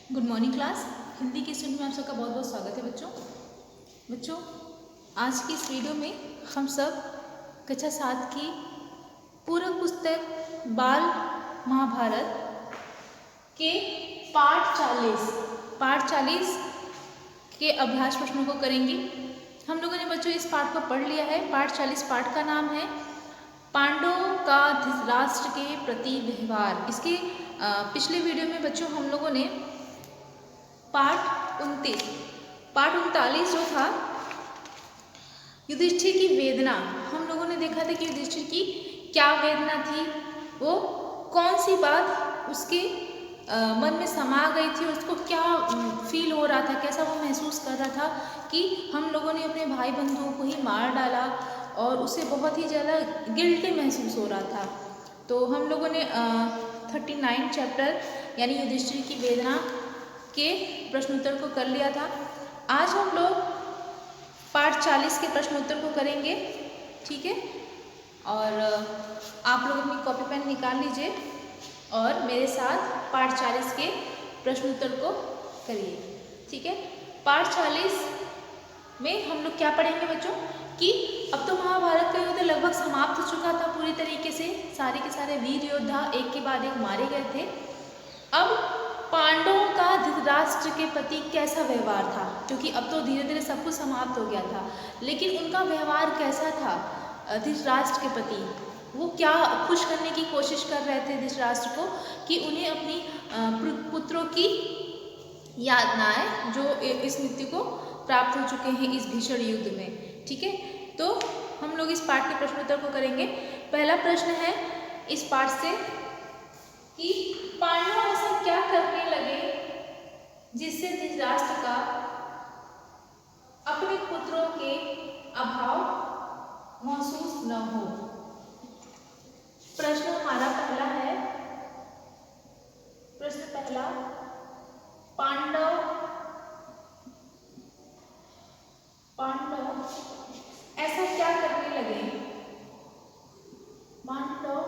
Good morning class. Hindi की student में आप सबका बहुत बहुत स्वागत है बच्चों। आज की इस वीडियो में हम सब कक्षा 7 की पूरक पुस्तक बाल महाभारत के पाठ 40 के अभ्यास प्रश्नों को करेंगे। हम लोगों ने बच्चों इस पाठ को पढ़ लिया है। पाठ 40 पाठ का नाम है पांडवों का धृतराष्ट्र के प्रति व्यवहार। इसके पिछले वीडियो में बच्चों हम लोगों ने पाठ 39 जो था युधिष्ठिर की वेदना, हम लोगों ने देखा था कि युधिष्ठिर की क्या वेदना थी, वो कौन सी बात उसके मन में समा गई थी, उसको क्या फील हो रहा था, कैसा वो महसूस कर रहा था कि हम लोगों ने अपने भाई बंधुओं को ही मार डाला और उसे बहुत ही ज़्यादा गिल्टी महसूस हो रहा था। तो हम लोगों ने 39 चैप्टर यानी युधिष्ठिर की वेदना के प्रश्नोत्तर को कर लिया था। आज हम लोग पाठ 40 के प्रश्नोत्तर को करेंगे, ठीक है। और आप लोग अपनी कॉपी पेन निकाल लीजिए और मेरे साथ पाठ 40 के प्रश्नोत्तर को करिए, ठीक है। पाठ 40 में हम लोग क्या पढ़ेंगे बच्चों कि अब तो महाभारत का युद्ध लगभग समाप्त हो चुका था पूरी तरीके से। सारे के सारे वीर योद्धा एक के बाद एक मारे गए थे। अब पांडवों का धृतराष्ट्र के प्रति कैसा व्यवहार था, क्योंकि अब तो धीरे धीरे सब कुछ समाप्त हो गया था, लेकिन उनका व्यवहार कैसा था धृतराष्ट्र के प्रति। वो क्या खुश करने की कोशिश कर रहे थे धृतराष्ट्र को कि उन्हें अपनी पुत्रों की याद ना आए जो इस मृत्यु को प्राप्त हो चुके हैं इस भीषण युद्ध में, ठीक है। तो हम लोग इस पाठ के प्रश्नोत्तर को करेंगे। पहला प्रश्न है इस पाठ से कि पांडव ऐसा क्या करने लगे जिससे धृतराष्ट्र का अपने पुत्रों के अभाव महसूस न हो। प्रश्न हमारा पहला है, प्रश्न पहला, पांडव ऐसा क्या करने लगे, पांडव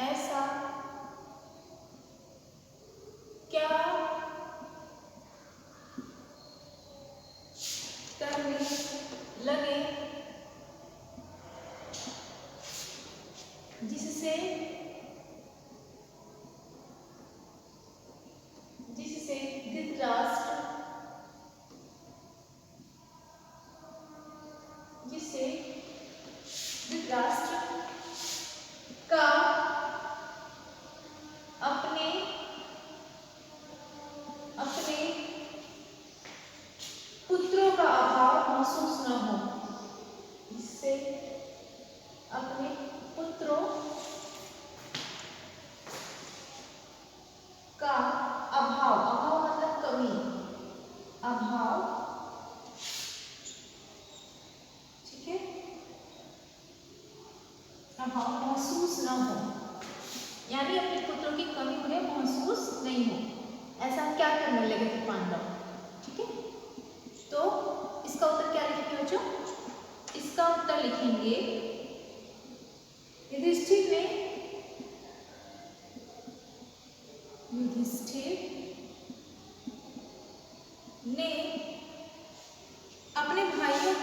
ऐसा क्या करने लगे जिससे धृतराष्ट्र का अपने पुत्रों का अभाव महसूस न हो, जिससे अपने पुत्रों का अभाव मतलब कमी, अभाव, ठीक है, अभाव महसूस न हो, यानी अपने पुत्रों की कमी उन्हें महसूस नहीं हो। ऐसा क्या करने लगे थे पांडव, ठीक है। तो इसका उत्तर क्या लिखेंगे बच्चों, इसका उत्तर लिखेंगे युधिष्ठिर ने अपने भाइयों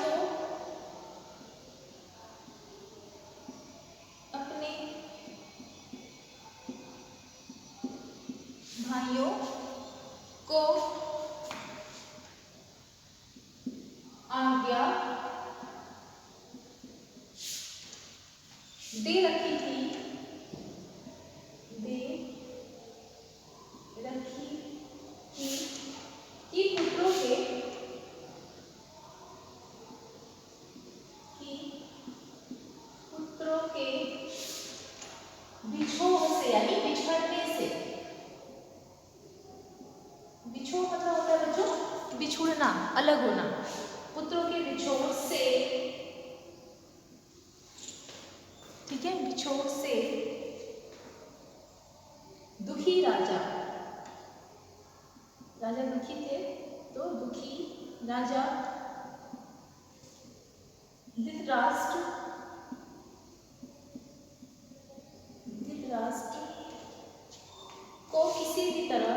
को आज्ञा दे रखी थी कि पुत्रों के बिछोह से यानी बिछड़ने से, बिछोह मतलब होता है बच्चों बिछुड़ना, अलग होना, पुत्रों के बिछोह से, ठीक है, बिछोह से दुखी राजा दुखी थे, तो दुखी राजा धृतराष्ट्र को किसी भी तरह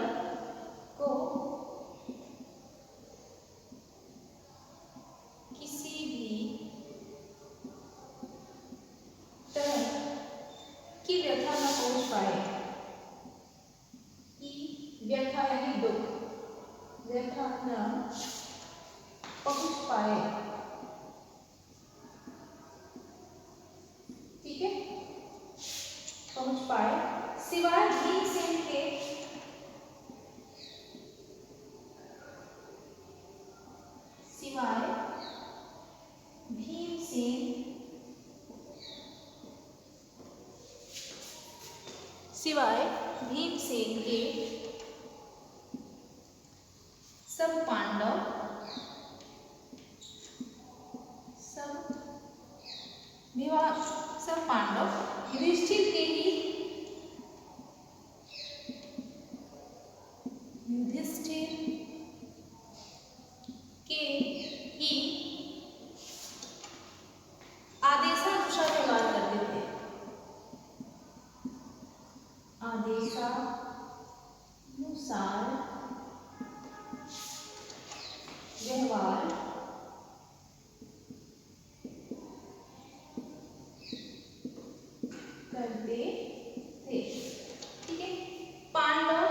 व्यथा यानी दुख, व्यथा न पहुंच पाए। ठीक है, पहुंच पाए सिवाय भीमसेन के, सिवाय भीमसेन, सिवाय भीमसेन के सब पांडव, सब पांडव युधिष्ठिर के ही, युधिष्ठिर के ही आदेशानुसार व्यवहार करते थे, आदेशानुसार व्यवहार करते थे। ठीक है, पांडव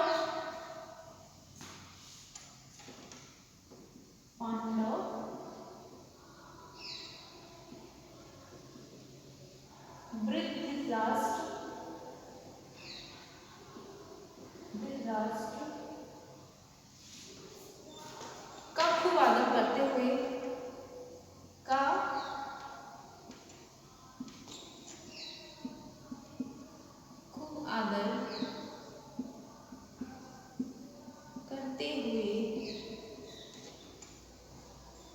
धृतराष्ट्र का खूब आदर करते हुए, का खूब आदर करते हुए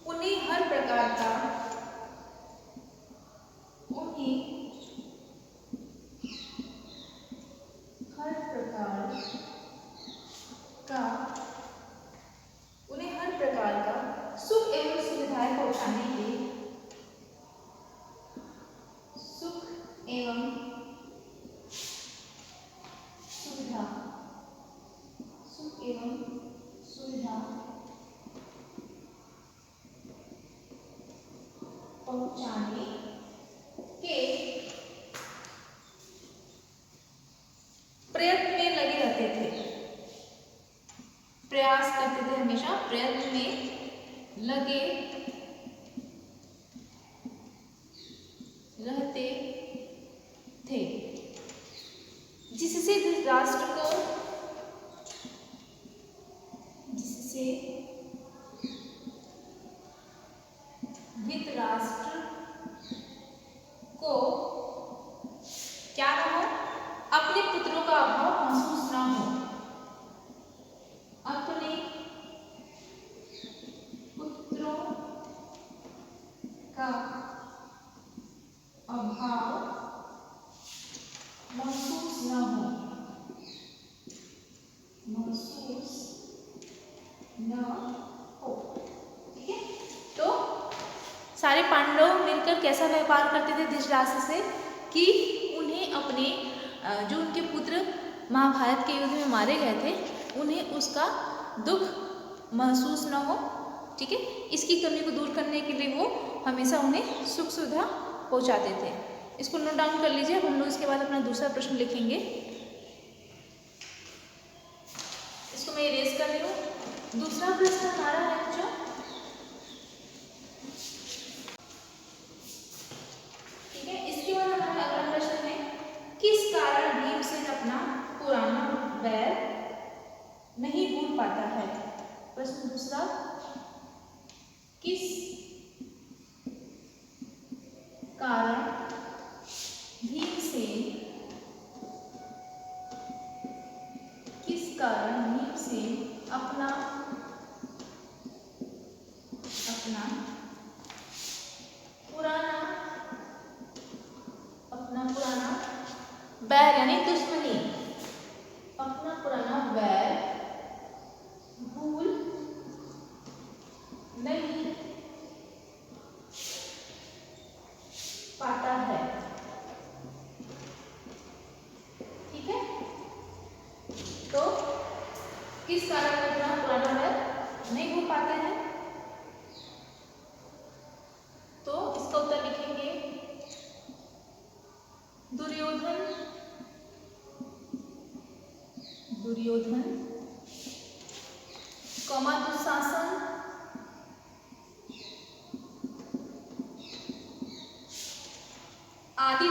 उन्हें हर प्रकार का, उन्हें हर प्रकार का, उन्हें हर प्रकार का सुख एवं सुविधाएं पहुंचाने के, सुख एवं सुविधा, सुख एवं सुविधा पहुंचाने के प्रयत्न में लगे रहते थे, प्रयास करते थे, हमेशा प्रयत्न में लगे रहते थे, जिससे धृतराष्ट्र को, जिससे धृतराष्ट्र को क्या न हो, अपने पुत्रों का अभाव महसूस न हो, अपने पुत्रों का अभाव महसूस न हो, महसूस न हो। ठीक है, तो सारे पांडव मिलकर कैसा व्यवहार करते थे धृतराष्ट्र से कि उन्हें अपने जो उनके पुत्र महाभारत के युद्ध में मारे गए थे, उन्हें उसका दुख महसूस न हो। ठीक है, इसकी कमी को दूर करने के लिए वो हमेशा उन्हें सुख सुविधा पहुंचाते थे। इसको नोट डाउन कर लीजिए। हम लोग इसके बाद अपना दूसरा प्रश्न लिखेंगे। इसको मैं इरेज कर रही हूँ। दूसरा प्रश्न हमारा है बच्चों, ठीक है, इसके बाद हमारा अगला प्रश्न है, किस कारण भीमसेन अपना पुराना वैर नहीं भूल पाता है। प्रश्न दूसरा, किस कारण भीमसेन, किस कारण भीमसेन अपना पुराना बैर यानी दुश्मनी, अपना पुराना बैर भूल नहीं पाता है। ठीक है, तो किस कारण अपना पुराना बैर नहीं भूल पाते हैं, तो इसका उत्तर लिखेंगे दुर्योधन दुशासन, आदि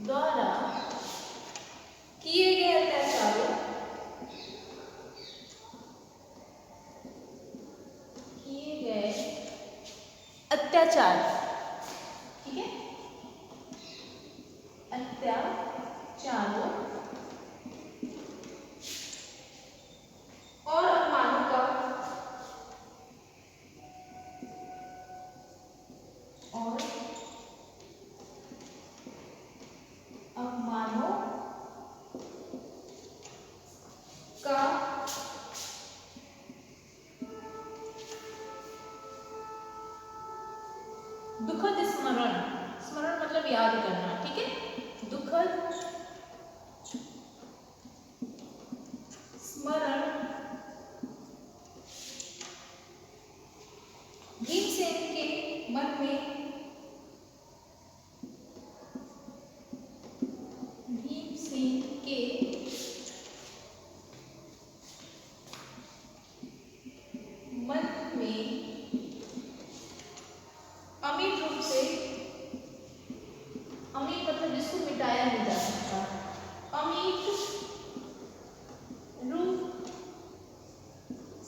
द्वारा किए गए अत्याचारों ठीक है, अत्याचारों और अपमानों का दुखद स्मरण, स्मरण मतलब याद करना, ठीक है, दुखद स्मरण भीमसेन के मन में अमिट रूप से, अमिट मतलब जिसको मिटाया नहीं जा सकता, अमिट रूप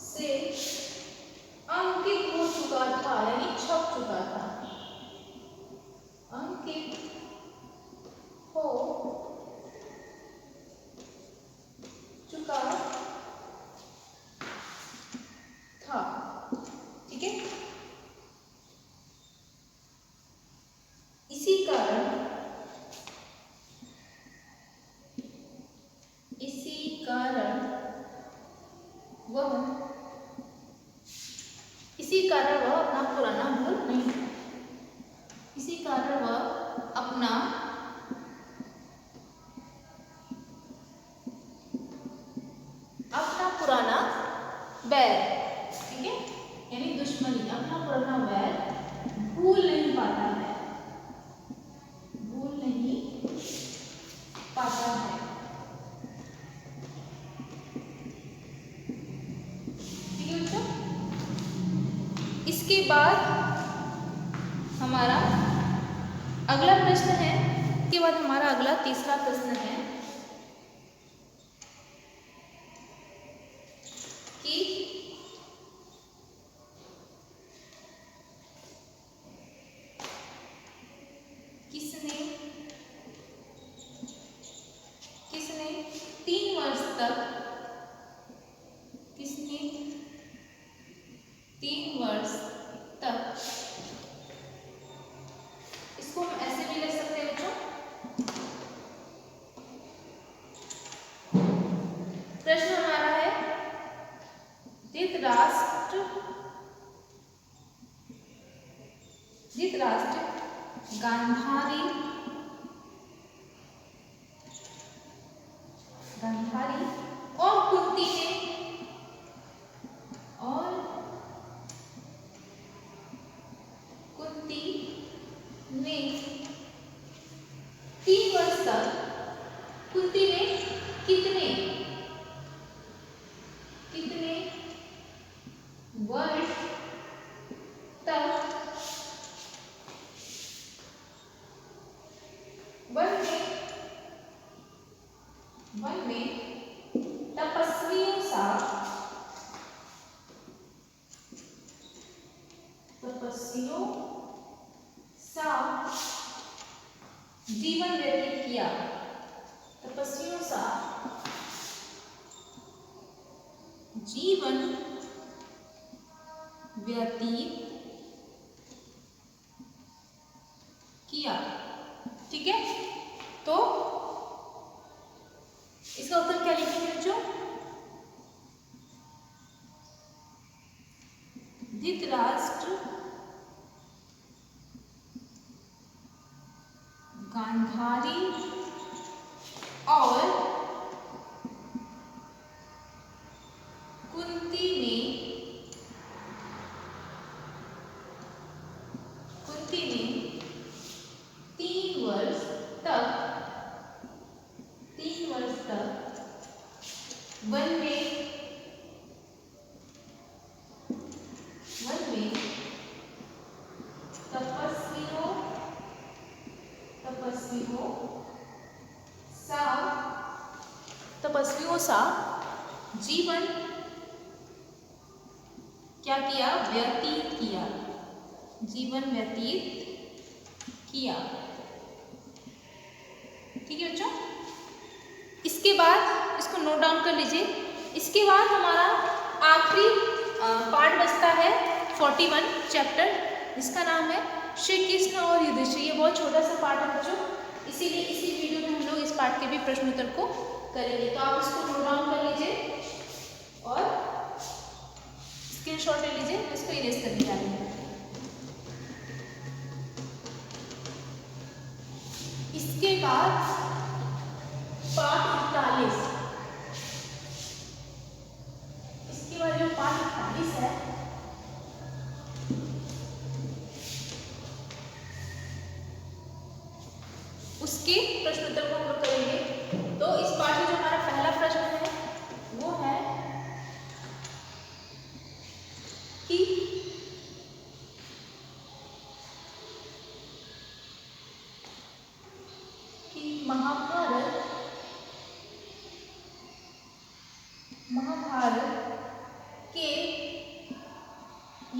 से अंकित हो चुका था, यानी छप चुका था, अंकित हो चुका था, ठीक है। इसी कारण वह अपना पुराना भूल नहीं, इसी कारण वह अपना पुराना बैर, ठीक है, यानी दुश्मनी, अपना पुराना बैर भूल नहीं पाता है, ठीक है बच्चों। इसके बाद हमारा अगला प्रश्न है, इसके बाद हमारा अगला तीसरा प्रश्न है कि किसने 3 वर्ष तक, किसने 3 वर्ष तक, इसको हम ऐसे भी लिख सकते हैं बच्चों, प्रश्न हमारा है धृतराष्ट्र गांधारी और कुंती ने 3 वर्ष तक, कुंती ने कितने वर्ष तक वन में तपस्वियों सा जीवन व्यतीत किया, तपस्वियों सा जीवन व्यतीत किया, ठीक है। तो इसका उत्तर क्या लिखेंगे बच्चों, धृतराष्ट्र गांधारी और कुंती ने 3 वर्ष तक वन में तपस्वियों सा जीवन क्या किया? व्यतीत किया, जीवन व्यतीत किया। ठीक है बच्चों, इसके बाद इसको नोट डाउन कर लीजिए। इसके बाद हमारा आखिरी पार्ट बचता है 41 चैप्टर, जिसका नाम है श्री कृष्ण और युधिष्ठिर। ये बहुत छोटा सा पार्ट है बच्चों, इसीलिए इसी वीडियो में हम लोग इस पार्ट के भी प्रश्न उत्तर को करेंगे। तो आप इसको नोट डाउन कर लीजिए और स्क्रीनशॉट ले लीजिए। मैं इसको इरेज करने जा रही हूँ। इसके बाद पाठ 41, इसके बाद जो पाठ 41 है उसके प्रश्न उत्तर को हम लोग करेंगे। तो इस पाठ में जो हमारा पहला प्रश्न है वो है कि महाभारत के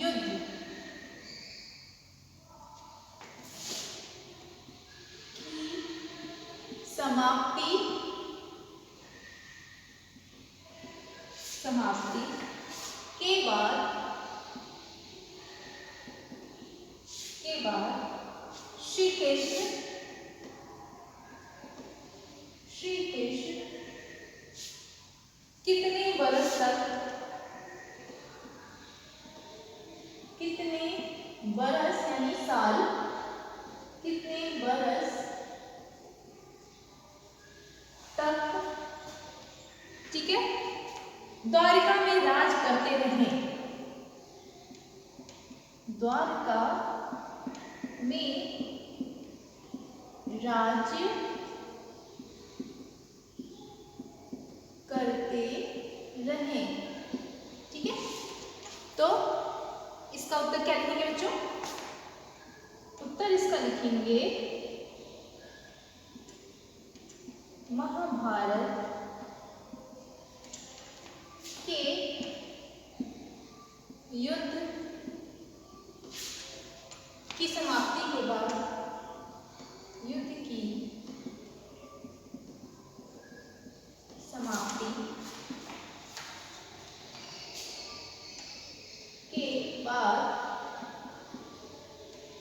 युद्ध की समाप्ति के बाद श्री कृष्ण कितने बरस यानी साल, कितने बरस तक, ठीक है, द्वारिका में राज करते रहे। द्वारका में राज्य करते रहे। ठीक है, तो इसका उत्तर क्या लिखेंगे बच्चों? उत्तर इसका लिखेंगे महाभारत के युद्ध की समाप्ति के बाद, युद्ध की समाप्ति के बाद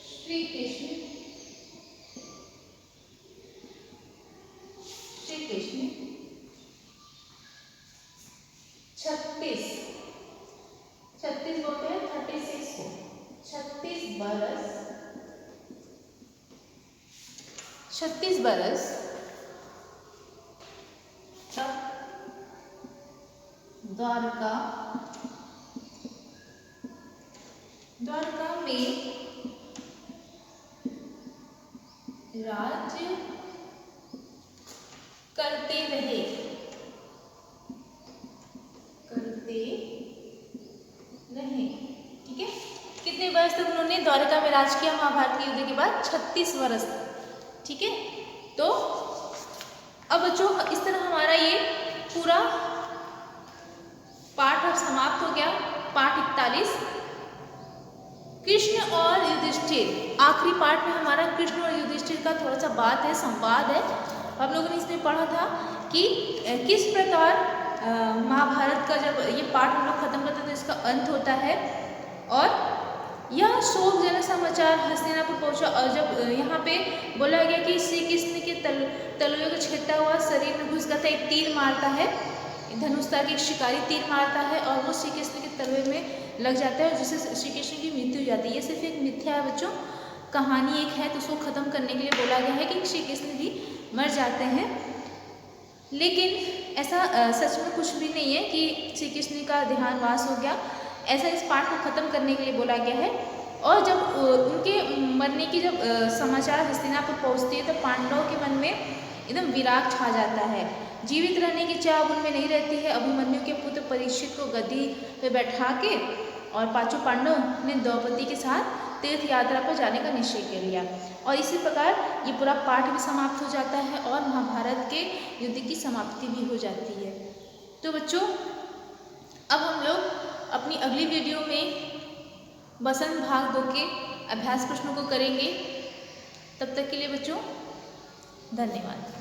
श्री कृष्ण 36 बोलते हैं 36 को, 36 बरस तक द्वारका में राज्य करते रहे। ठीक है, कितने वर्ष तक उन्होंने द्वारका में राज किया महाभारत के युद्ध के बाद? 36 वर्ष तक। ठीक है, तो अब बच्चों इस तरह हमारा ये पूरा पाठ समाप्त हो गया। पाठ 41 कृष्ण और युधिष्ठिर। आखिरी पार्ट में हमारा कृष्ण और युधिष्ठिर का थोड़ा सा बात है, संवाद है। हम लोगों ने इसमें पढ़ा था कि किस प्रकार महाभारत का जब ये पाठ हम लोग खत्म करते हैं तो इसका अंत होता है। और यह शोकजनक समाचार हस्तिनापुर पहुंचा और जब यहाँ पे बोला गया कि श्री कृष्ण के तलवे को छेदता हुआ शरीर में घुस जाता है, एक तीर मारता है, धनुषता के एक शिकारी तीर मारता है और वो श्री कृष्ण के तलवे में लग जाता है और जिससे श्री कृष्ण की मृत्यु हो जाती है। ये सिर्फ एक मिथ्या है बच्चों, कहानी एक है, तो उसको ख़त्म करने के लिए बोला गया है कि श्री कृष्ण भी मर जाते हैं। लेकिन ऐसा सच में कुछ भी नहीं है कि श्री कृष्ण का देहांतवास हो गया, ऐसा इस पाठ को ख़त्म करने के लिए बोला गया है। और जब उनके मरने की जब समाचार हस्तिनापुर पहुँचती है तो पांडवों के मन में एकदम विराग छा जाता है। जीवित रहने की चाह अब उनमें नहीं रहती है। अभिमन्यु के पुत्र परीक्षित को गद्दी पे बैठा के और पांचों पांडव ने द्रौपदी के साथ तीर्थ यात्रा पर जाने का निश्चय कर लिया। और इसी प्रकार ये पूरा पाठ भी समाप्त हो जाता है और महाभारत के युद्ध की समाप्ति भी हो जाती है। तो बच्चों, अब हम लोग अपनी अगली वीडियो में वसंत भाग 2 के अभ्यास प्रश्नों को करेंगे। तब तक के लिए बच्चों धन्यवाद।